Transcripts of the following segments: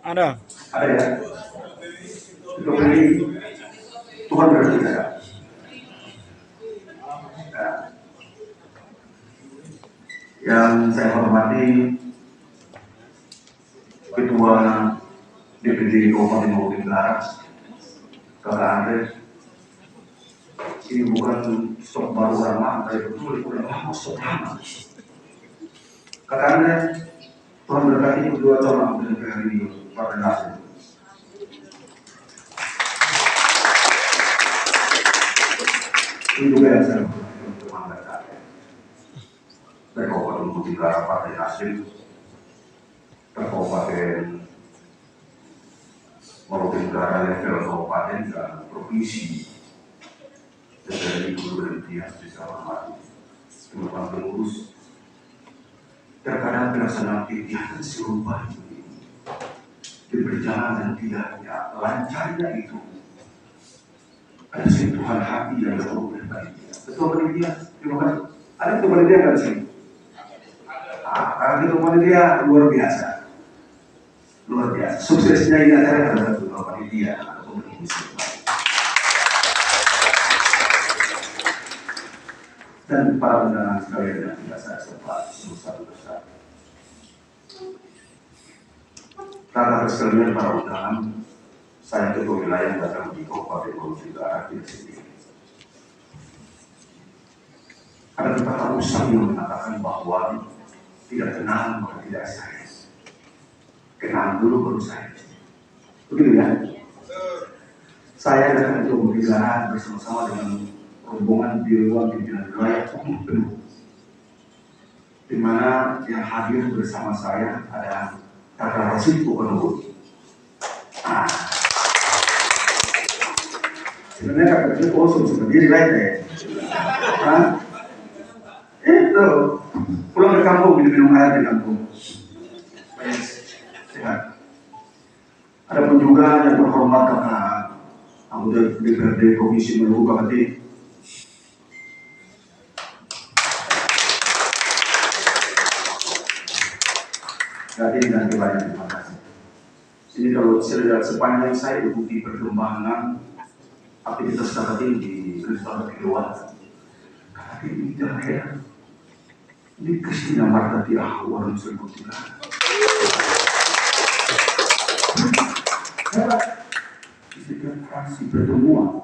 Ada. Ada ya? Itu ini Tuhan berarti saya. Nah, yang saya hormati Ketua DPD Kabupaten Maluku Utara, Kakak Andres. Ini bukan stok baru lama, tapi betul udah lama stok lama. Kakak Andres, Tuhan berkati kedua calon anggota DPR ini pada nasib. Ini juga yang saya untuk mengatakan dari Kabupaten Maluku Utara Partai Nasib, Kabupaten Maluku Utara level kabupaten dan provinsi. Dari guru berhenti yang bisa hormati teman-teman pengurus. Terkadang pelaksanaan kegiatan serupa ini berjalan dan tidaknya lancarnya itu ada sentuhan hati yang bertemu dengan panitia. Ketua panitia, terima kasih. Ada ketua panitia kan sih? Ketua panitia luar biasa, luar biasa. Suksesnya ini acara adalah ketua panitia atau pengurus. Dan para undangan sekalian yang tidak saya sempat satu persatu. Karena sekalian para undangan, saya ketua wilayah datang di Kabupaten Maluku Utara tidak sendiri. Ada beberapa usaha yang mengatakan bahwa tidak kenal maka tidak saya. Kenal dulu baru saya. Begitu ya? Saya datang ke Maluku Utara bersama-sama dengan rombongan di ruang pimpinan wilayah penuh, di mana yang hadir bersama saya ada Kakak Rasid Bukanubut. Sebenarnya Kakak Rasid kosong sendiri lain ya. Itu pulang ke kampung minum air di kampung. Sehat. Ada pun juga yang terhormat Kakak anggota DPRD Komisi Maluku Utara. Jadi dan banyak terima kasih. Ini kalau sepanjang saya ikuti perkembangan aktivitas kakak ini di Kristal Keluar, kakak ini terakhir di Kristina Marta Tiah warung sebutnya. Setiap fraksi pertemuan,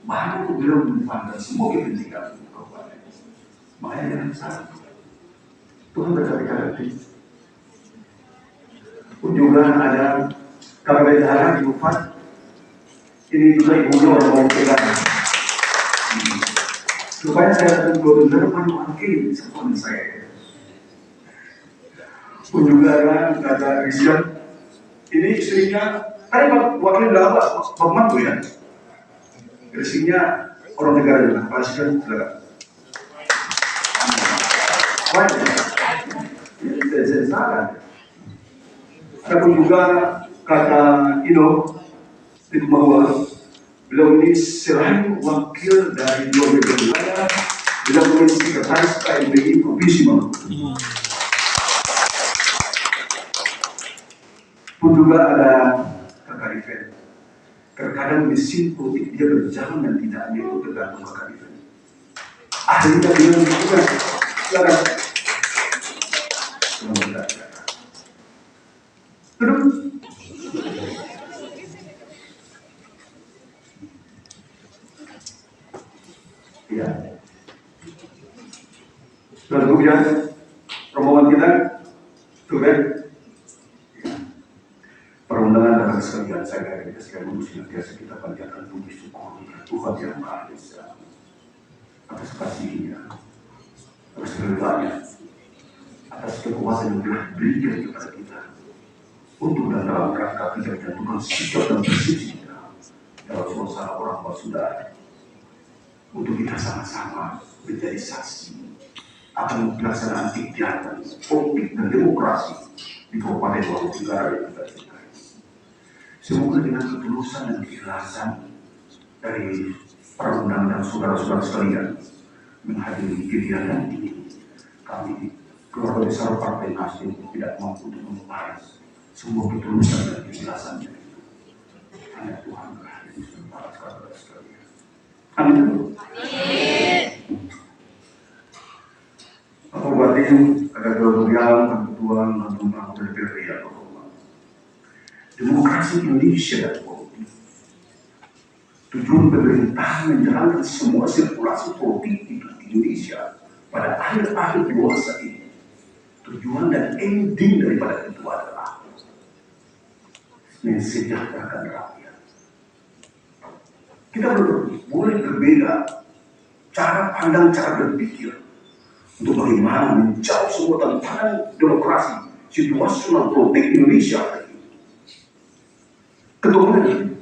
bahkan aku bilang menempatkan semua kepentingan kabupaten. Makanya jangan salah. Tuhan berkali-kali. Pun juga ada Kakak Bendahara di Bufat. Ini juga ibunya orang mau pegang. Supaya saya datang ke Bendahara pada wakil sama saya. Pun juga ada Kakak Rizal. Ini istrinya, tadi wakil udah apa? Pak Mantu ya. Istrinya orang negara juga. Pak Rizal silakan. Wajib. Ini saya salah. Adapun juga kata Ino itu bahwa beliau ini selain wakil dari dua wilayah, beliau menjadi sekretaris KMBI Provinsi Maluku. Pun juga ada Kakak Iven. Terkadang mesin politik dia berjalan dan tidaknya itu tergantung Kakak Iven. Akhirnya beliau juga silakan. Terus ya, lalu kemudian rombongan kita tuh kan perundangan dan sekalian saya kita sekalian senantiasa kita panjatkan puji syukur Tuhan yang Maha Esa atas kasihnya, atas keridanya, atas kekuatan yang telah berikan kepada kita untuk dalam rangka kita menentukan sikap dan posisi kita dalam suasana orang bersaudara, untuk kita sama-sama menjadi saksi akan pelaksanaan kegiatan politik dan demokrasi di Kabupaten Maluku Utara yang kita cintai. Semoga dengan ketulusan dan keikhlasan dari para undangan dan saudara-saudara sekalian menghadiri kegiatan ini, kami keluarga besar Partai Nasdem tidak mampu untuk membahas Semua ketulusan dan kejelasannya hanya Tuhan berhadir sementara sekalian. Amin. Apa berarti ada kemudian kebutuhan tentang berbeda demokrasi Indonesia dan politik. Tujuan pemerintah menjalankan semua sirkulasi politik di Indonesia pada akhir-akhir dewasa ini. Tujuan dan ending daripada itu adalah mensejahterakan rakyat. Kita boleh berbeda cara pandang, cara berpikir untuk bagaimana menjawab semua tantangan demokrasi situasional politik Indonesia hari ini. Ketemunya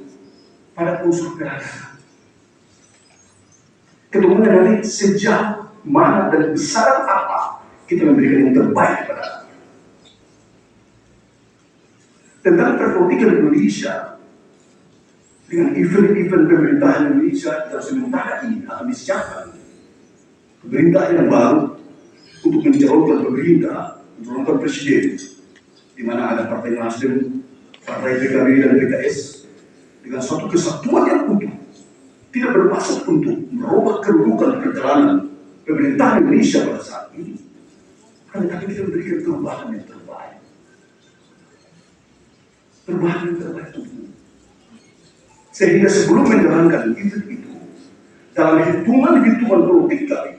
pada unsur keagamaan. Ketemunya dari sejauh mana dan besar apa kita memberikan yang terbaik kepada rakyat. Tentang perpolitikan Indonesia dengan event-event pemerintahan Indonesia yang sementara ini akan disiapkan pemerintah yang baru untuk mencalonkan pemerintah, mencalonkan presiden, di mana ada Partai Nasdem, Partai PKB dan PKS dengan suatu kesatuan yang utuh, tidak bermaksud untuk merubah kedudukan perjalanan pemerintahan Indonesia pada saat ini, tapi kita memberikan perubahan yang terbaik. Perubahan yang terbaik itu, sehingga sebelum menjalankan itu dalam hitungan politik kali,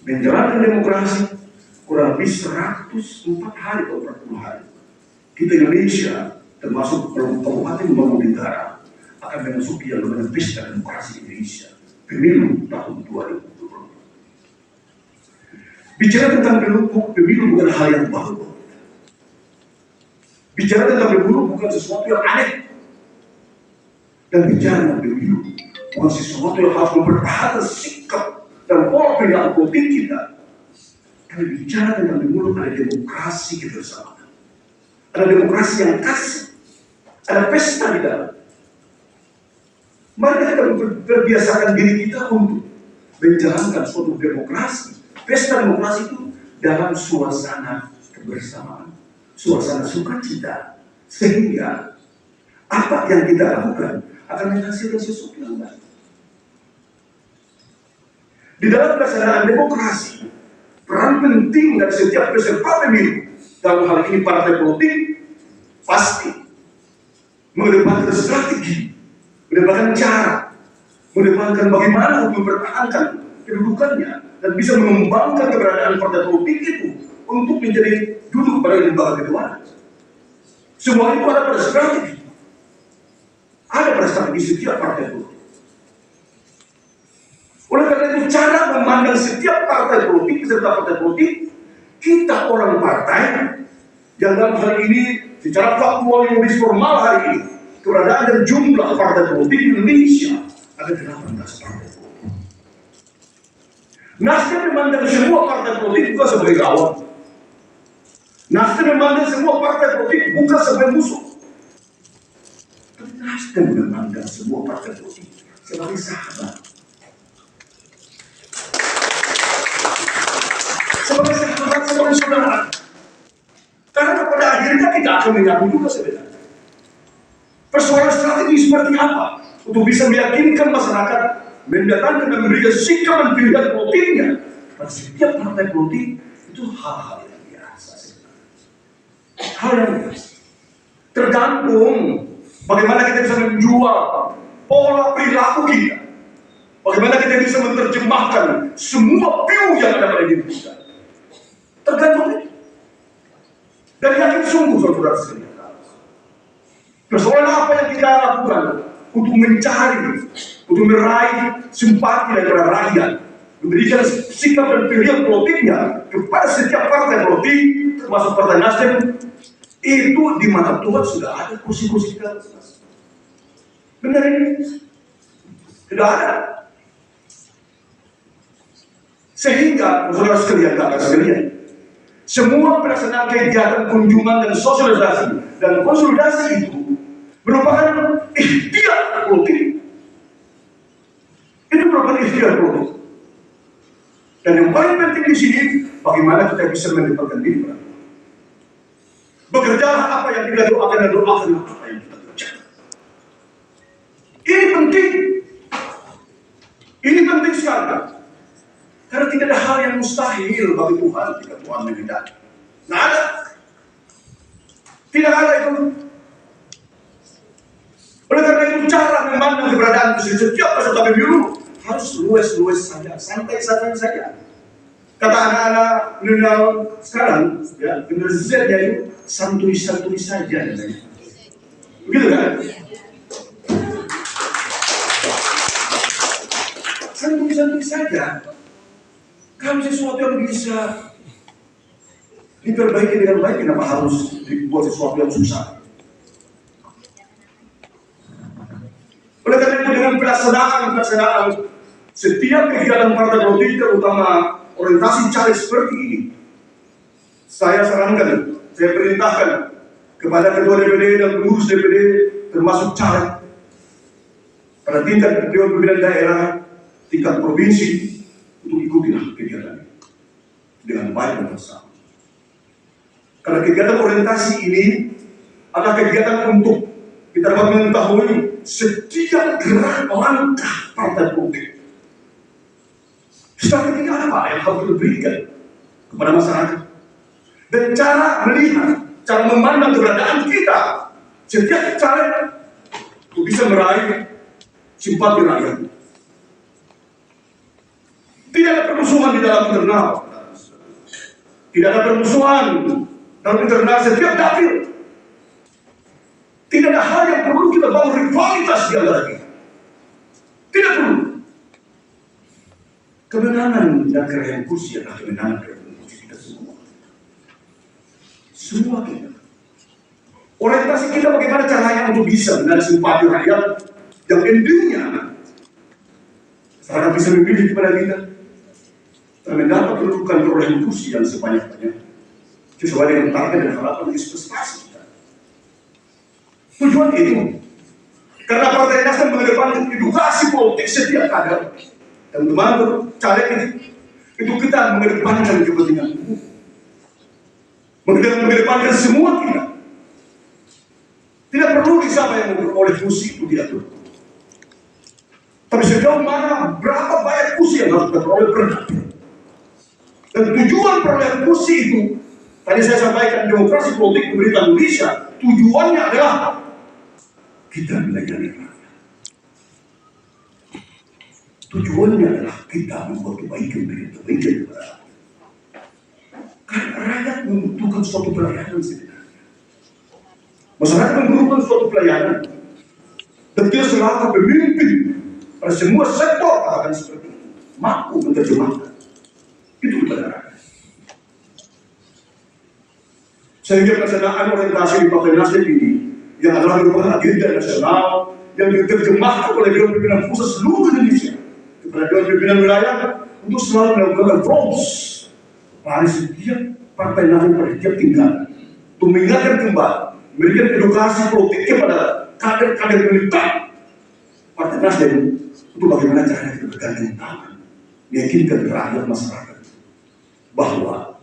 menjalankan demokrasi kurang lebih 104 hari atau 40 hari. Kita Indonesia, termasuk Kabupaten Bangka Negara, akan memasuki yang namanya pesta demokrasi Indonesia, pemilu tahun 2020. Bicara tentang pemilu bukan hal yang baru. Bicara tentang pemilu bukan sesuatu yang aneh. Dan bicara tentang pemilu bukan sesuatu yang harus mempertahankan sikap dan pola perilaku politik kita. Tapi bicara tentang pemilu ada demokrasi kebersamaan. Ada demokrasi yang kasih, ada pesta di dalam. Mari kita berbiasakan diri kita untuk menjalankan suatu demokrasi. Pesta demokrasi itu dalam suasana kebersamaan, suasana sukacita, sehingga apa yang kita lakukan akan menghasilkan sesuatu yang baik. Di dalam pelaksanaan demokrasi, peran penting dari setiap peserta pemilu, dalam hal ini partai politik, pasti mengedepankan strategi, mengedepankan cara, mengedepankan bagaimana untuk mempertahankan kedudukannya dan bisa mengembangkan keberadaan partai politik itu untuk menjadi duduk pada lembaga kedua. Semua itu ada pada strategi. Ada pada strategi setiap partai politik. Oleh karena itu cara memandang setiap partai politik, peserta partai politik, kita orang partai yang dalam hal ini secara faktual yang lebih formal hari ini keberadaan dan jumlah partai politik di Indonesia ada 18 partai politik. Nasdem memandang semua partai politik bukan sebagai kawan. Nasdem memandang semua partai politik bukan sebagai musuh. Tapi Nasdem memandang semua partai politik sebagai sahabat. Sebagai sahabat, sebagai saudara. Karena pada akhirnya kita akan menyatu juga sebenarnya. Persoalan strategi seperti apa untuk bisa meyakinkan masyarakat mendatangkan dan memberikan sikap dan pilihan politiknya pada setiap partai politik itu hal-hal yang biasa. Hal yang biasa. Tergantung bagaimana kita bisa menjual pola perilaku kita. Bagaimana kita bisa menerjemahkan semua view yang ada pada diri kita. Tergantung itu. Dan yakin sungguh saudara sekalian. Persoalan apa yang kita lakukan untuk mencari, untuk meraih simpati dari rakyat, memberikan sikap dan pilihan politiknya kepada setiap partai politik, termasuk Partai Nasdem, itu di mata Tuhan sudah ada kursi-kursi di atas. Benar ini? Tidak ada. Sehingga saudara sekalian, kakak sekalian, semua pelaksanaan kegiatan kunjungan dan sosialisasi dan konsolidasi itu merupakan ikhtiar politik. Itu merupakan ikhtiar politik. Dan yang paling penting di sini, bagaimana kita bisa mendapatkan diri. Bekerjalah apa yang kita doakan dan doakan apa yang kita kerjakan. Ini penting. Ini penting sekali. Karena tidak ada hal yang mustahil bagi Tuhan jika Tuhan menghendaki. Nggak ada. Tidak ada itu. Oleh karena itu cara memandang keberadaan setiap peserta pemilu harus luwes-luwes saja, santai-santai saja. Kata anak-anak milenial sekarang, ya, generasi Z itu santuy-santuy saja. Begitu kan? Santuy-santuy saja. Kalau sesuatu yang bisa diperbaiki dengan baik, kenapa harus dibuat sesuatu yang susah? Oleh karena itu dengan pelaksanaan setiap kegiatan partai politik, terutama orientasi caleg seperti ini, saya sarankan, saya perintahkan kepada ketua DPD dan pengurus DPD termasuk caleg pada tingkat dewan pimpinan daerah, tingkat provinsi, untuk ikutilah kegiatan ini dengan baik dan bersama. Karena kegiatan orientasi ini adalah kegiatan untuk kita dapat mengetahui setiap gerak langkah partai politik. Strategi apa yang harus diberikan kepada masyarakat, dan cara melihat, cara memandang keberadaan kita setiap caleg untuk bisa meraih simpati rakyat. Tidak ada permusuhan di dalam internal. Tidak ada permusuhan dalam internal setiap dapil. Tidak ada hal yang perlu kita bangun rivalitas di antara kita. Tidak perlu. Kemenangan dan kerajaan kursi adalah kemenangan kerajaan kursi kita semua. Semua kita. Orientasi kita bagaimana caranya untuk bisa menarik simpati rakyat yang endingnya masyarakat bisa memilih kepada kita. Dan mendapat kedudukan perolehan kursi yang sebanyak-banyak sesuai dengan target dan harapan ekspektasi kita. Tujuan itu karena Partai Nasdem mengedepankan edukasi politik setiap kader, dan teman-teman caleg itu kita mengedepankan kepentingan umum, mengedepankan semua kita. Tidak perlu di siapa yang memperoleh kursi itu diatur, tapi sejauh mana berapa banyak kursi yang harus diperoleh per dapil. Dan tujuan perolehan kursi itu, tadi saya sampaikan, demokrasi politik pemerintah Indonesia, tujuannya adalah kita melayani rakyat. Tujuannya adalah kita membuat kebaikan kepada rakyat. Karena rakyat membutuhkan suatu pelayanan sebenarnya. Masyarakat membutuhkan suatu pelayanan. Dan dia selaku pemimpin pada semua sektor akan seperti itu, mampu menerjemahkan itu kepada rakyat. Sehingga pelaksanaan orientasi di Partai Nasdem ini yang adalah merupakan agenda nasional yang diterjemahkan oleh Dewan Pimpinan Pusat seluruh Indonesia kepada Dewan Pimpinan Wilayah untuk selalu melakukan approach pada setiap Partai Nasdem pada setiap tingkat untuk mengingatkan kembali, memberikan edukasi politik kepada kader-kader militan Partai Nasdem untuk bagaimana caranya kita bergandeng tangan meyakinkan rakyat masyarakat bahwa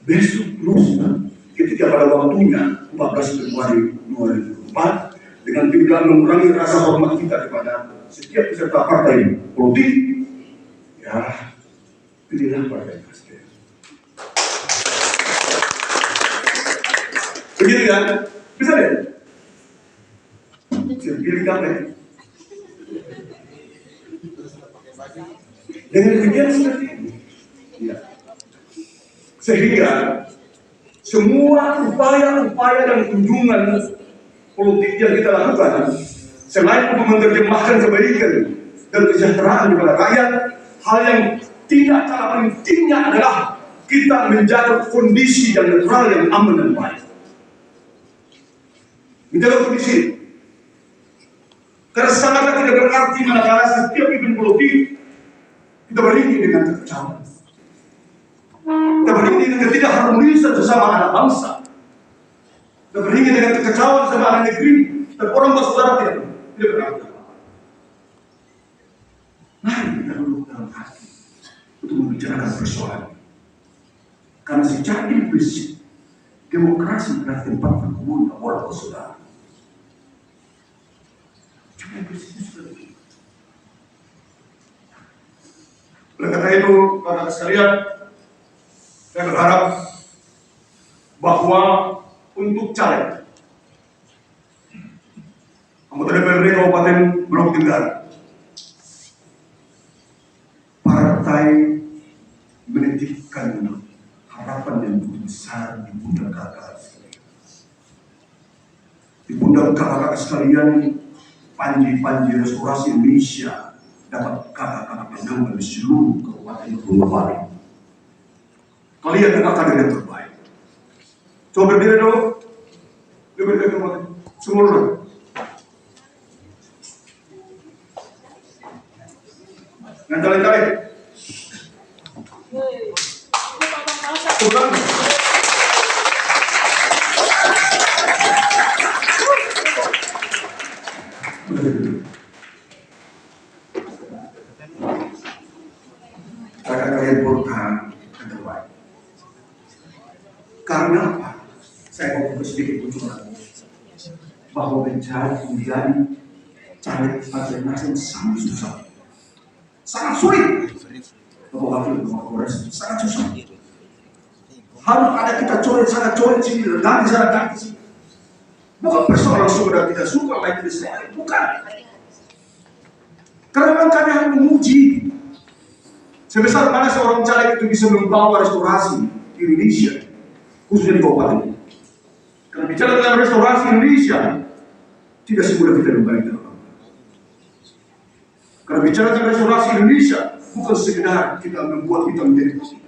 besok lusa ketika pada waktunya 14 Februari 2024 dengan tidak mengurangi rasa hormat kita kepada setiap peserta partai politik, ya pilihlah Partai Nasdem. Begitu kan? Bisa deh? Pilih apa ya? Dengan demikian seperti ini. Ya. Sehingga semua upaya-upaya dan kunjungan politik yang kita lakukan, selain untuk menerjemahkan kebaikan dan kesejahteraan kepada rakyat, hal yang tidak kalah pentingnya adalah kita menjaga kondisi yang netral, yang aman dan baik. Menjaga kondisi. Karena sangatlah tidak berarti manakala setiap event politik kita beringin dengan kekecauan. Kita beringin dengan ketidakharmonisan sesama anak bangsa. Kita beringin dengan kekecauan sesama anak negeri. Dan orang bersaudara tidak berarti. Mari kita duduk dalam hati untuk membicarakan persoalan. Karena secara implisit Demokrasi adalah tempat berkumpul orang saudara. Cuma bersih. Oleh karena itu, para sekalian, saya berharap bahwa untuk caleg anggota DPRD Kabupaten Blok Tenggara, partai menitipkan harapan yang begitu besar di pundak kakak sekalian. Di pundak kakak sekalian, panji-panji restorasi Indonesia dapat kakak-kakak pegang di seluruh kabupaten Bali. Kalian adalah kader yang terbaik. Coba berdiri dulu. Berdiri dulu. Semua dulu. Yang cari-cari. Bukan. Kalian bertahan yang terbaik. Karena apa? Saya mau sedikit bocoran bahwa menjadi caleg Partai Nasdem sangat susah, sangat sulit. Bapak Wakil Kapolres sangat susah. Harus ada kita coret sini, ganti sana ganti sini. Bukan persoalan sudah tidak suka, lain tidak saya, bukan. Karena memang kami harus menguji sebesar mana seorang caleg itu bisa membawa restorasi di Indonesia, khususnya di kabupaten. Karena bicara tentang restorasi Indonesia, tidak semudah kita membalikkan. Karena bicara tentang restorasi Indonesia, bukan sekedar kita membuat kita menjadi muslim.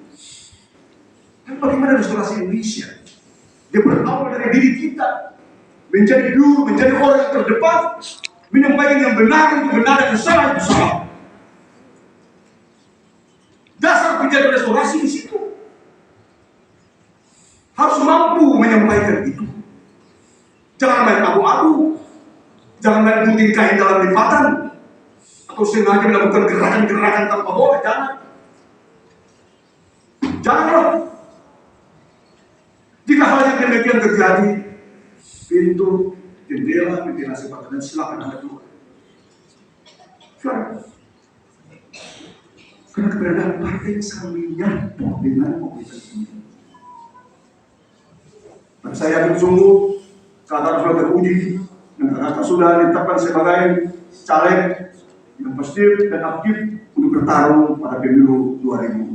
Tapi bagaimana restorasi Indonesia? Dia berawal dari diri kita, menjadi guru, menjadi orang yang terdepan, menyampaikan yang benar itu benar, yang salah itu salah. Dasar penjara restorasi di situ. Harus mampu menyampaikan itu. Jangan main abu-abu, jangan main gunting kain dalam lipatan, atau sengaja melakukan gerakan-gerakan tanpa boleh, jangan. Janganlah. Jika hal yang demikian terjadi, pintu, jendela, ventilasi dan silakan Anda keluar. Karena keberadaan partai sangat menyatu dengan komunitas ini. Dan saya yakin sungguh, kakak sudah teruji, dan kakak sudah ditetapkan sebagai caleg yang pasti dan aktif untuk bertarung pada pemilu 2024.